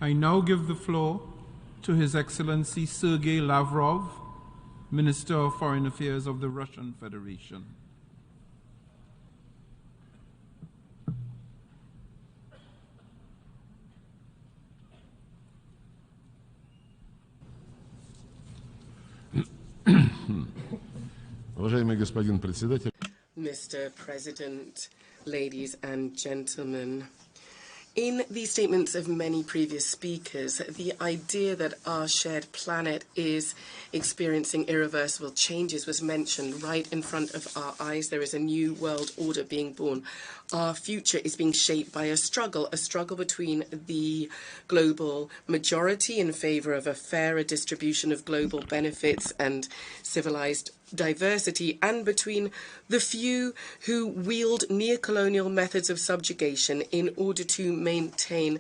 I now give the floor to His Excellency Sergey Lavrov, Minister of Foreign Affairs of the Russian Federation. Mr. President, ladies and gentlemen, in the statements of many previous speakers, the idea that our shared planet is experiencing irreversible changes was mentioned right in front of our eyes. There is a new world order being born. Our future is being shaped by a struggle between the global majority in favor of a fairer distribution of global benefits and civilized diversity, and between the few who wield neocolonial methods of subjugation in order to maintain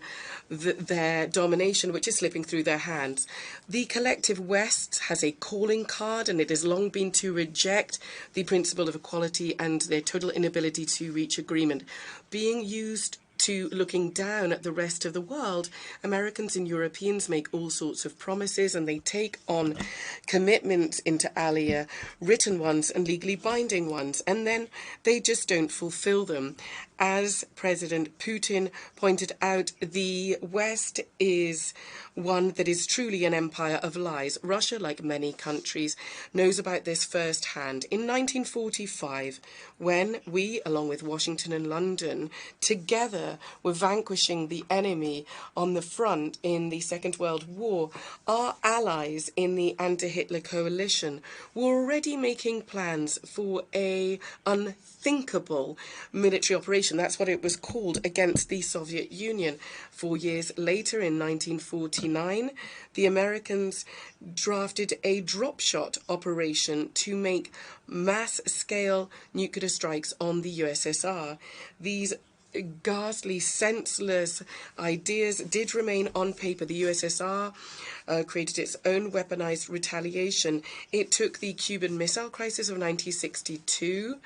their domination, which is slipping through their hands. The collective West has a calling card, and it has long been to reject the principle of equality and their total inability to reach agreement. Being used to looking down at the rest of the world, Americans and Europeans make all sorts of promises, and they take on commitments into alia, written ones and legally binding ones, and then they just don't fulfill them. As President Putin pointed out, the West is one that is truly an empire of lies. Russia, like many countries, knows about this firsthand. In 1945, when we, along with Washington and London, together were vanquishing the enemy on the front in the Second World War, our allies in the anti-Hitler coalition were already making plans for a unthinkable military operation. That's what it was called, against the Soviet Union. 4 years later, in 1949, the Americans drafted a drop-shot operation to make mass-scale nuclear strikes on the USSR. These ghastly, senseless ideas did remain on paper. The USSR created its own weaponized retaliation. It took the Cuban Missile Crisis of 1962,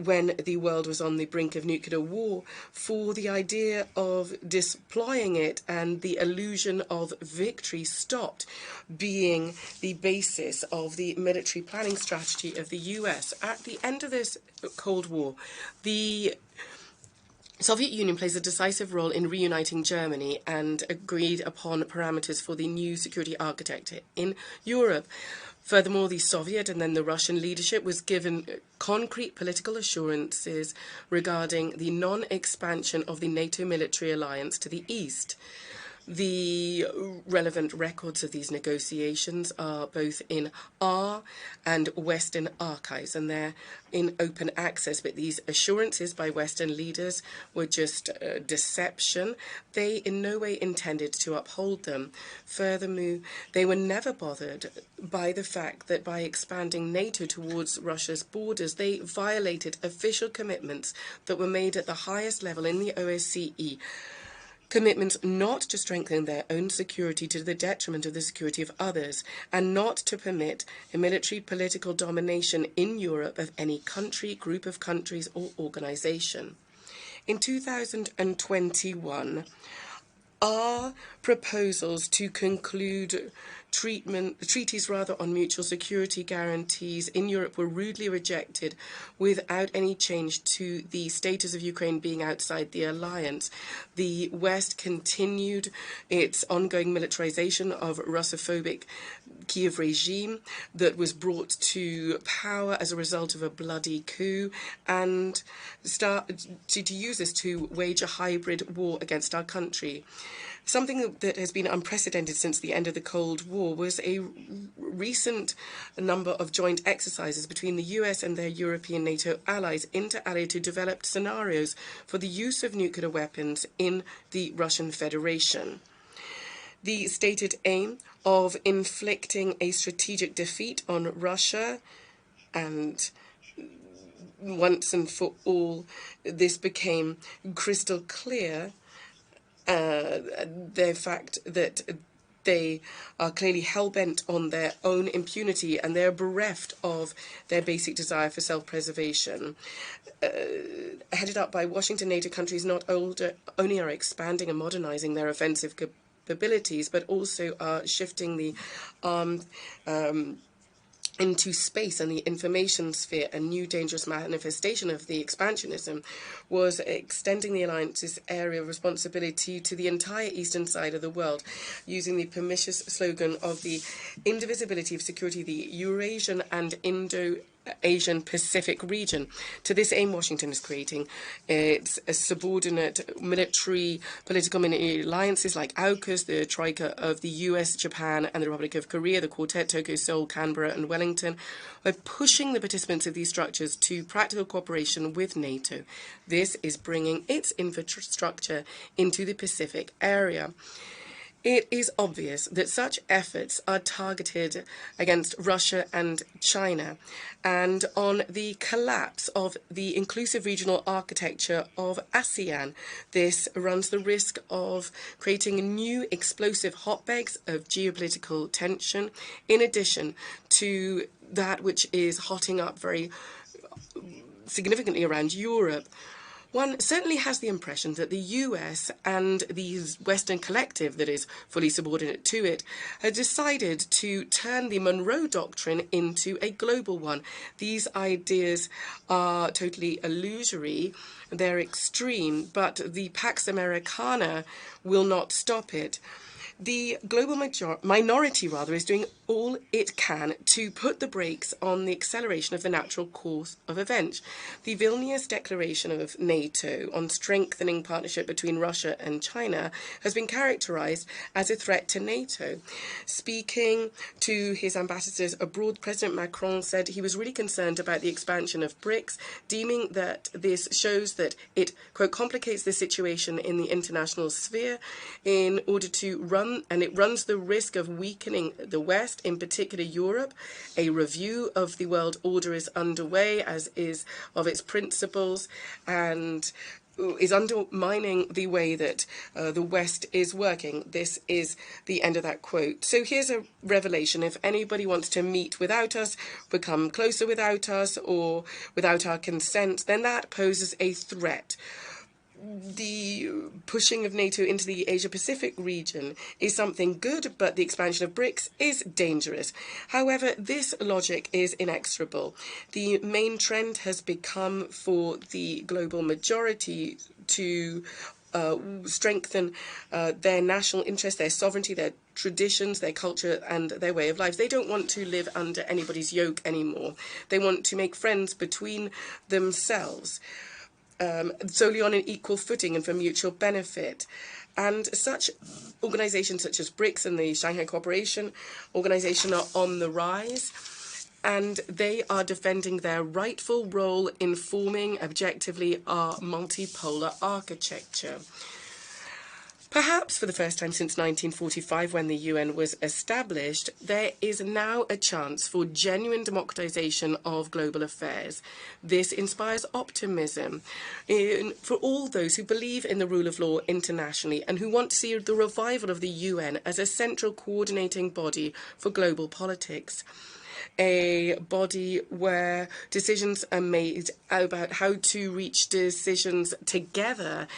when the world was on the brink of nuclear war, for the idea of deploying it, and the illusion of victory stopped being the basis of the military planning strategy of the US. At the end of this Cold War, the Soviet Union plays a decisive role in reuniting Germany and agreed upon parameters for the new security architecture in Europe. Furthermore, the Soviet and then the Russian leadership was given concrete political assurances regarding the non-expansion of the NATO military alliance to the east. The relevant records of these negotiations are both in our and Western archives, and they're in open access. But these assurances by Western leaders were just deception. They in no way intended to uphold them. Furthermore, they were never bothered by the fact that by expanding NATO towards Russia's borders, they violated official commitments that were made at the highest level in the OSCE. Commitments not to strengthen their own security to the detriment of the security of others, and not to permit a military political domination in Europe of any country, group of countries, or organization. In 2021, our proposals to conclude treaties on mutual security guarantees in Europe were rudely rejected without any change to the status of Ukraine being outside the alliance. The West continued its ongoing militarization of Russophobic Kiev regime that was brought to power as a result of a bloody coup, and start to use this to wage a hybrid war against our country. Something that has been unprecedented since the end of the Cold War was a recent number of joint exercises between the US and their European NATO allies, inter alia, to develop scenarios for the use of nuclear weapons in the Russian Federation. The stated aim of inflicting a strategic defeat on Russia, and once and for all, this became crystal clear. The fact that they are clearly hell-bent on their own impunity, and they're bereft of their basic desire for self-preservation. Headed up by Washington, NATO countries not only are expanding and modernizing their offensive capabilities, but also are shifting the armed into space and the information sphere. A new dangerous manifestation of the expansionism was extending the alliance's area of responsibility to the entire eastern side of the world, using the pernicious slogan of the indivisibility of security, the Eurasian and Indo-Asian Pacific region. To this aim, Washington is creating its subordinate military, political mini alliances like AUKUS, the Troika of the US, Japan, and the Republic of Korea, the Quartet, Tokyo, Seoul, Canberra, and Wellington, by pushing the participants of these structures to practical cooperation with NATO. This is bringing its infrastructure into the Pacific area. It is obvious that such efforts are targeted against Russia and China and on the collapse of the inclusive regional architecture of ASEAN. This runs the risk of creating new explosive hotbeds of geopolitical tension, in addition to that which is hotting up very significantly around Europe. One certainly has the impression that the US and the Western collective that is fully subordinate to it have decided to turn the Monroe Doctrine into a global one. These ideas are totally illusory, they're extreme, but the Pax Americana will not stop it. The global minority is doing all it can to put the brakes on the acceleration of the natural course of events. The Vilnius Declaration of NATO on strengthening partnership between Russia and China has been characterized as a threat to NATO. Speaking to his ambassadors abroad, President Macron said he was really concerned about the expansion of BRICS, deeming that this shows that it, quote, complicates the situation in the international sphere in order to it runs the risk of weakening the West, in particular Europe. A review of the world order is underway, as is of its principles, and is undermining the way that the West is working. This is the end of that quote. So here's a revelation. If anybody wants to meet without us, become closer without us, or without our consent, then that poses a threat. The pushing of NATO into the Asia-Pacific region is something good, but the expansion of BRICS is dangerous. However, this logic is inexorable. The main trend has become for the global majority to strengthen their national interests, their sovereignty, their traditions, their culture, and their way of life. They don't want to live under anybody's yoke anymore. They want to make friends between themselves, solely on an equal footing and for mutual benefit. And such organizations such as BRICS and the Shanghai Cooperation Organization are on the rise, and they are defending their rightful role in forming objectively our multipolar architecture. Perhaps for the first time since 1945, when the UN was established, there is now a chance for genuine democratization of global affairs. This inspires optimism for all those who believe in the rule of law internationally and who want to see the revival of the UN as a central coordinating body for global politics. A body where decisions are made about how to reach decisions together,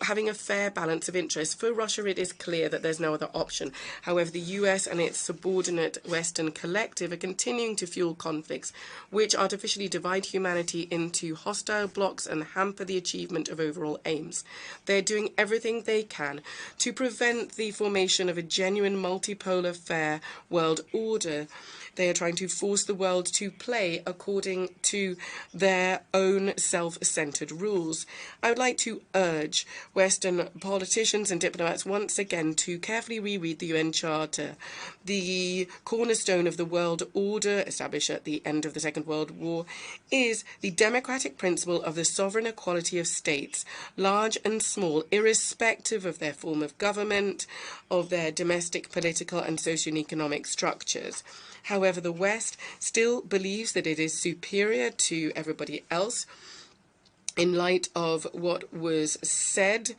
having a fair balance of interests. For Russia, it is clear that there's no other option. However, the US and its subordinate Western collective are continuing to fuel conflicts, which artificially divide humanity into hostile blocs and hamper the achievement of overall aims. They're doing everything they can to prevent the formation of a genuine multipolar, fair world order. They are trying to force the world to play according to their own self-centered rules. I would like to urge Western politicians and diplomats once again to carefully reread the UN Charter. The cornerstone of the world order, established at the end of the Second World War, is the democratic principle of the sovereign equality of states, large and small, irrespective of their form of government, of their domestic, political and socio-economic structures. However, the West still believes that it is superior to everybody else. In light of what was said,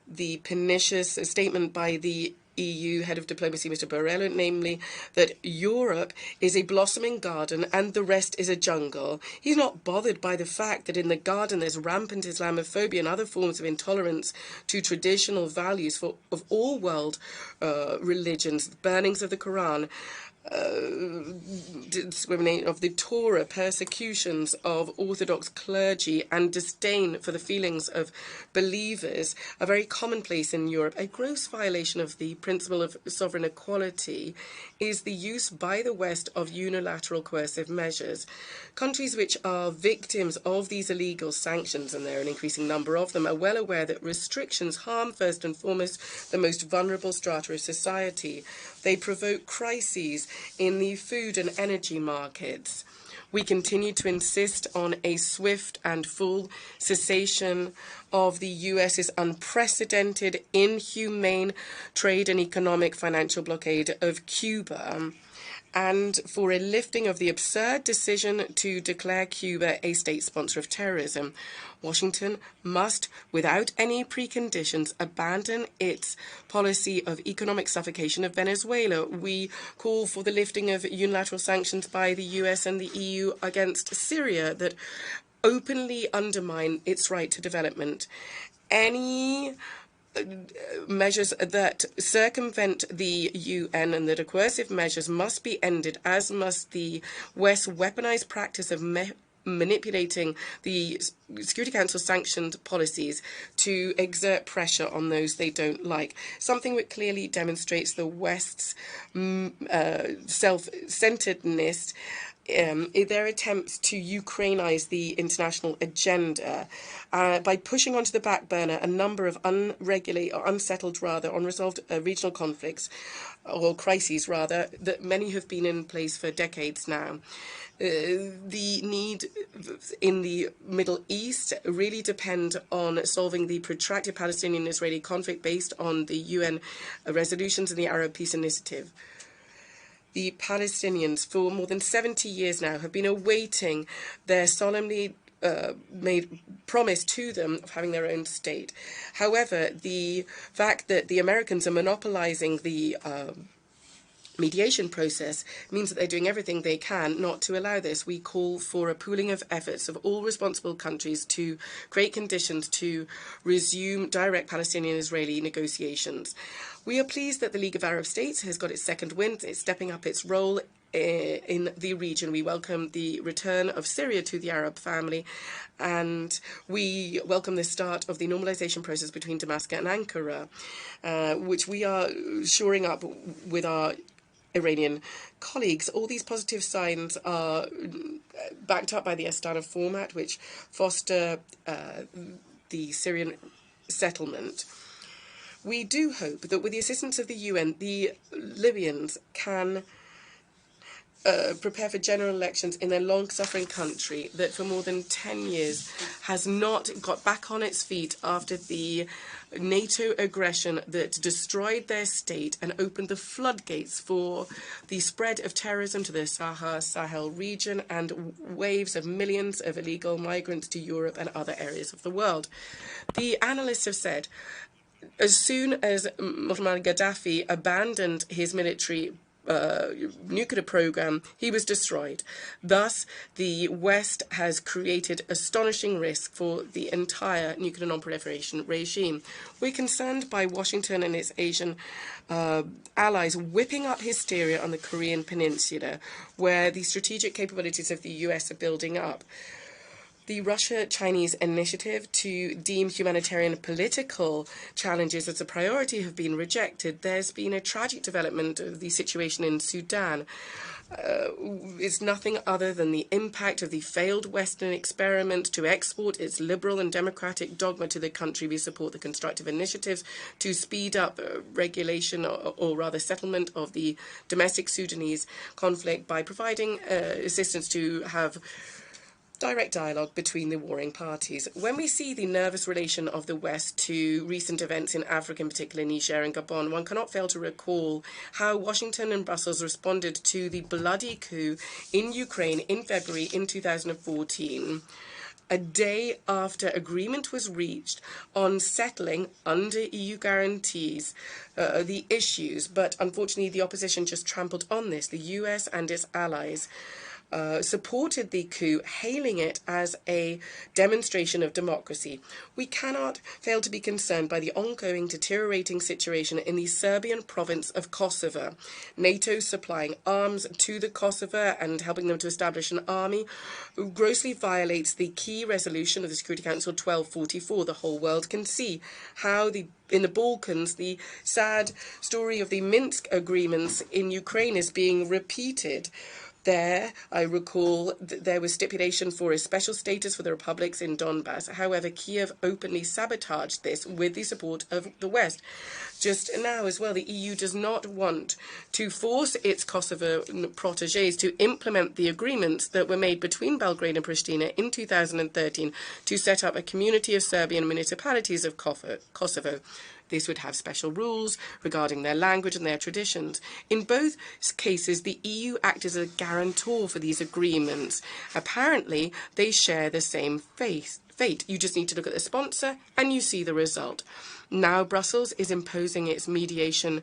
the pernicious statement by the EU head of diplomacy, Mr. Borrell, namely that Europe is a blossoming garden and the rest is a jungle. He's not bothered by the fact that in the garden there's rampant Islamophobia and other forms of intolerance to traditional values of all world religions, burnings of the Quran, discrimination of the Torah, persecutions of Orthodox clergy, and disdain for the feelings of believers are very commonplace in Europe. A gross violation of the principle of sovereign equality is the use by the West of unilateral coercive measures. Countries which are victims of these illegal sanctions, and there are an increasing number of them, are well aware that restrictions harm first and foremost the most vulnerable strata of society. They provoke crises in the food and energy markets. We continue to insist on a swift and full cessation of the US's unprecedented, inhumane trade and economic financial blockade of Cuba, and for a lifting of the absurd decision to declare Cuba a state sponsor of terrorism. Washington must, without any preconditions, abandon its policy of economic suffocation of Venezuela. We call for the lifting of unilateral sanctions by the US and the EU against Syria that openly undermine its right to development. Any measures that circumvent the UN and that are coercive measures must be ended, as must the West's weaponized practice of manipulating the Security Council sanctioned policies to exert pressure on those they don't like. Something which clearly demonstrates the West's self-centeredness in their attempts to Ukrainize the international agenda by pushing onto the back burner a number of unsettled, unresolved regional conflicts, or crises rather, that many have been in place for decades now. The need in the Middle East really depend on solving the protracted Palestinian-Israeli conflict based on the UN resolutions and the Arab Peace Initiative. The Palestinians, for more than 70 years now, have been awaiting their solemnly made promise to them of having their own state. However, the fact that the Americans are monopolizing the mediation process means that they're doing everything they can not to allow this. We call for a pooling of efforts of all responsible countries to create conditions to resume direct Palestinian-Israeli negotiations. We are pleased that the League of Arab States has got its second wind. It's stepping up its role in the region. We welcome the return of Syria to the Arab family, and we welcome the start of the normalization process between Damascus and Ankara, which we are shoring up with our Iranian colleagues. All these positive signs are backed up by the Astana format, which foster the Syrian settlement. We do hope that with the assistance of the UN, the Libyans can prepare for general elections in their long-suffering country that for more than 10 years has not got back on its feet after the NATO aggression that destroyed their state and opened the floodgates for the spread of terrorism to the Sahel region and waves of millions of illegal migrants to Europe and other areas of the world. The analysts have said, as soon as Muammar Gaddafi abandoned his military nuclear program, he was destroyed. Thus, the West has created astonishing risk for the entire nuclear non-proliferation regime. We're concerned by Washington and its Asian allies whipping up hysteria on the Korean Peninsula, where the strategic capabilities of the US are building up. The Russia-Chinese initiative to deem humanitarian and political challenges as a priority have been rejected. There's been a tragic development of the situation in Sudan. It's nothing other than the impact of the failed Western experiment to export its liberal and democratic dogma to the country. We support the constructive initiatives to speed up regulation or rather settlement of the domestic Sudanese conflict by providing assistance to have direct dialogue between the warring parties. When we see the nervous relation of the West to recent events in Africa, in particular Niger and Gabon, one cannot fail to recall how Washington and Brussels responded to the bloody coup in Ukraine in February in 2014. a day after agreement was reached on settling, under EU guarantees, the issues. But unfortunately, the opposition just trampled on this. The US and its allies supported the coup, hailing it as a demonstration of democracy. We cannot fail to be concerned by the ongoing deteriorating situation in the Serbian province of Kosovo. NATO supplying arms to the Kosovo and helping them to establish an army grossly violates the key resolution of the Security Council 1244. The whole world can see how in the Balkans, the sad story of the Minsk agreements in Ukraine is being repeated. There, I recall, there was stipulation for a special status for the republics in Donbass. However, Kiev openly sabotaged this with the support of the West. Just now as well, the EU does not want to force its Kosovo protégés to implement the agreements that were made between Belgrade and Pristina in 2013 to set up a community of Serbian municipalities of Kosovo. This would have special rules regarding their language and their traditions. In both cases, the EU acted as a guarantor for these agreements. Apparently, they share the same fate. You just need to look at the sponsor and you see the result. Now Brussels is imposing its mediation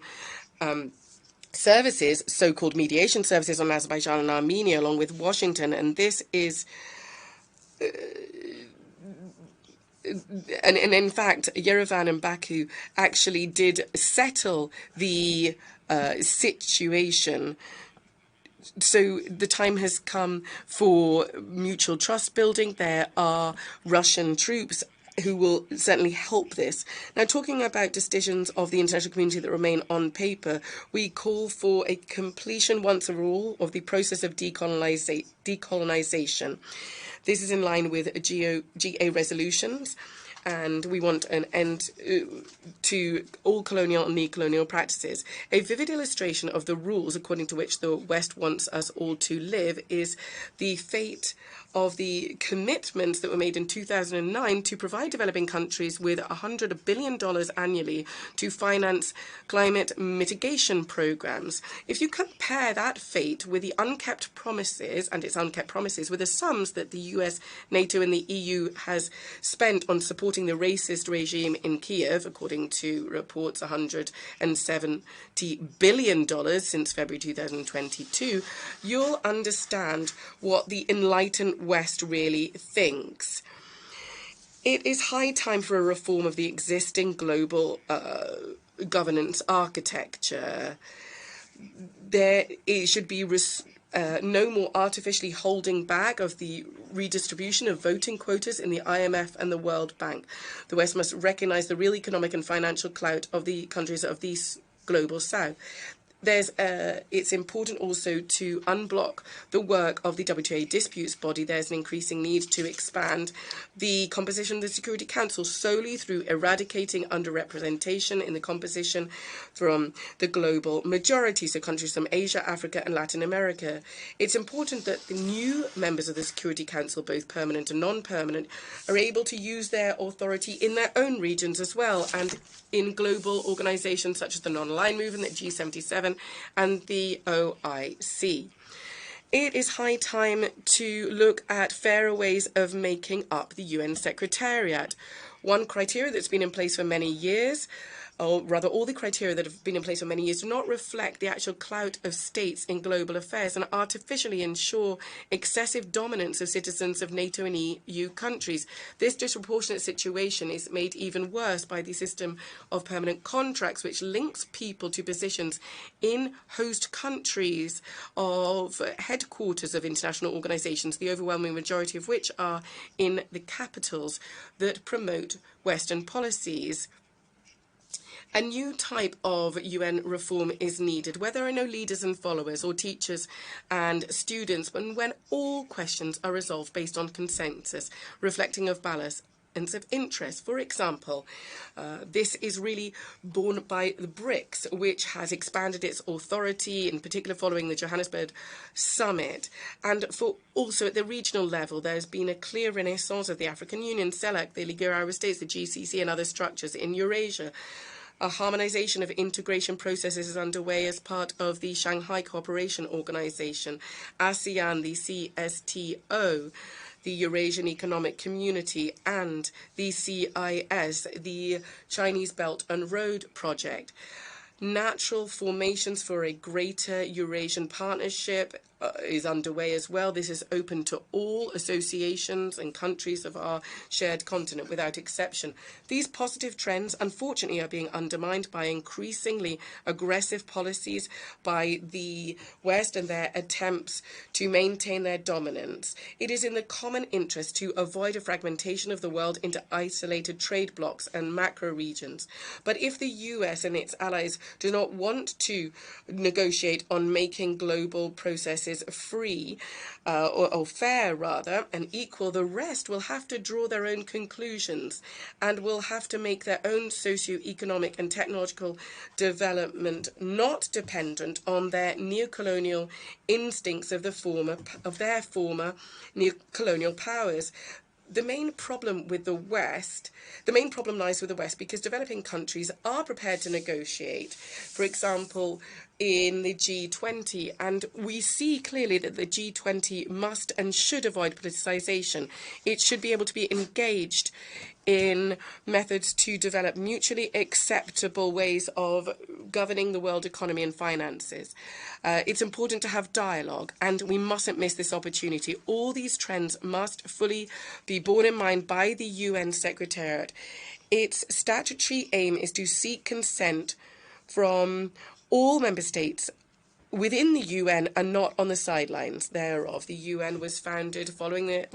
services, so-called mediation services, on Azerbaijan and Armenia, along with Washington, and this is... And in fact, Yerevan and Baku actually did settle the situation. So the time has come for mutual trust building. There are Russian troops who will certainly help this. Now, talking about decisions of the international community that remain on paper, we call for a completion once and for all of the process of decolonization. This is in line with GA resolutions, and we want an end to all colonial and neocolonial practices. A vivid illustration of the rules according to which the West wants us all to live is the fate of the commitments that were made in 2009 to provide developing countries with $100 billion annually to finance climate mitigation programs. If you compare that fate with the unkept promises, and its unkept promises, with the sums that the US, NATO and the EU has spent on supporting the racist regime in Kiev, according to reports $170 billion since February 2022, you'll understand what the enlightened West really thinks. It is high time for a reform of the existing global governance architecture. It should be no more artificially holding back of the redistribution of voting quotas in the IMF and the World Bank. The West must recognize the real economic and financial clout of the countries of the global South. It's important also to unblock the work of the WTA disputes body. There's an increasing need to expand the composition of the Security Council solely through eradicating underrepresentation in the composition from the global majority, so countries from Asia, Africa and Latin America. It's important that the new members of the Security Council, both permanent and non-permanent, are able to use their authority in their own regions as well, and in global organizations such as the Non-Aligned Movement, the G77, and the OIC. It is high time to look at fairer ways of making up the UN Secretariat. One criteria that's been in place for many years, or rather all the criteria that have been in place for many years, do not reflect the actual clout of states in global affairs and artificially ensure excessive dominance of citizens of NATO and EU countries. This disproportionate situation is made even worse by the system of permanent contracts, which links people to positions in host countries of headquarters of international organizations, the overwhelming majority of which are in the capitals that promote Western policies. A new type of UN reform is needed, where there are no leaders and followers or teachers and students, but when all questions are resolved based on consensus, reflecting of balance and of interest. For example, this is really borne by the BRICS, which has expanded its authority, in particular following the Johannesburg summit. And for also at the regional level, there's been a clear renaissance of the African Union, CELAC, the League of Arab States, the GCC and other structures in Eurasia. A harmonization of integration processes is underway as part of the Shanghai Cooperation Organization, ASEAN, the CSTO. the Eurasian Economic Community, and the CIS, the Chinese Belt and Road Project. Natural formations for a greater Eurasian partnership is underway as well. This is open to all associations and countries of our shared continent without exception. These positive trends, unfortunately, are being undermined by increasingly aggressive policies by the West and their attempts to maintain their dominance. It is in the common interest to avoid a fragmentation of the world into isolated trade blocs and macro regions. But if the US and its allies do not want to negotiate on making global processes free or fair rather and equal, the rest will have to draw their own conclusions and will have to make their own socio-economic and technological development not dependent on their neocolonial instincts of their former neocolonial powers. The main problem lies with the West because developing countries are prepared to negotiate. For example, in the G20, and we see clearly that the G20 must and should avoid politicization. It should be able to be engaged in methods to develop mutually acceptable ways of governing the world economy and finances. It's important to have dialogue, and we mustn't miss this opportunity. All these trends must fully be borne in mind by the UN Secretariat. Its statutory aim is to seek consent from all member states within the UN and not on the sidelines thereof. The UN was founded following the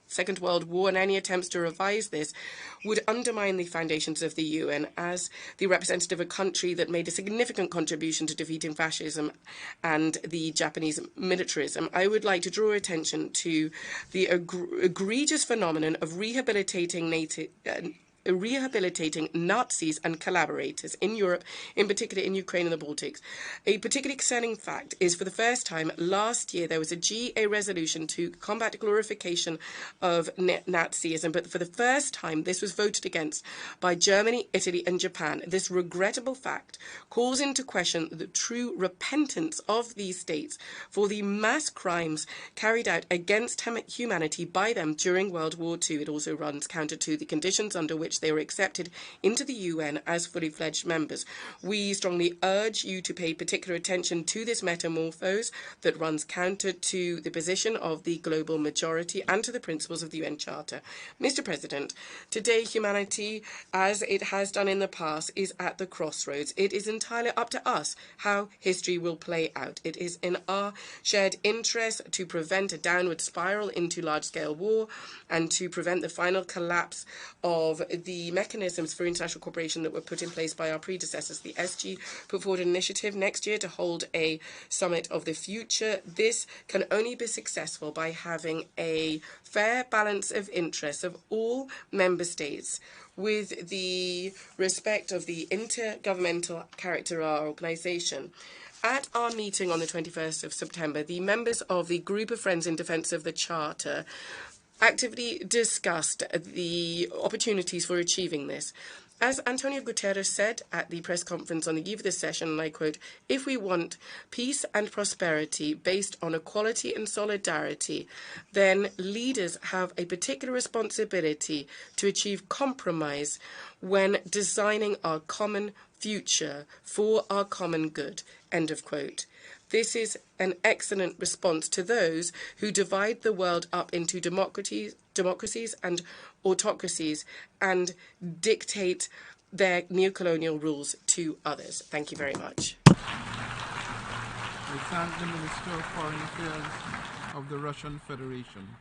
Second World War, and any attempts to revise this would undermine the foundations of the UN. As the representative of a country that made a significant contribution to defeating fascism and the Japanese militarism, I would like to draw attention to the egregious phenomenon of rehabilitating Nazis and collaborators in Europe, in particular in Ukraine and the Baltics. A particularly concerning fact is, for the first time last year, there was a GA resolution to combat glorification of Nazism, but for the first time this was voted against by Germany, Italy and Japan. This regrettable fact calls into question the true repentance of these states for the mass crimes carried out against humanity by them during World War II. It also runs counter to the conditions under which they were accepted into the UN as fully fledged members. We strongly urge you to pay particular attention to this metamorphose that runs counter to the position of the global majority and to the principles of the UN Charter. Mr. President, today humanity, as it has done in the past, is at the crossroads. It is entirely up to us how history will play out. It is in our shared interest to prevent a downward spiral into large-scale war and to prevent the final collapse of the mechanisms for international cooperation that were put in place by our predecessors. The SG put forward an initiative next year to hold a summit of the future. This can only be successful by having a fair balance of interests of all member states with the respect of the intergovernmental character of our organisation. At our meeting on the 21st of September, the members of the Group of Friends in Defence of the Charter actively discussed the opportunities for achieving this. As Antonio Guterres said at the press conference on the eve of this session, and I quote, "If we want peace and prosperity based on equality and solidarity, then leaders have a particular responsibility to achieve compromise when designing our common future for our common good." End of quote. This is an excellent response to those who divide the world up into democracies and autocracies and dictate their neocolonial rules to others. Thank you very much. I thank the Minister of Foreign Affairs of the Russian Federation.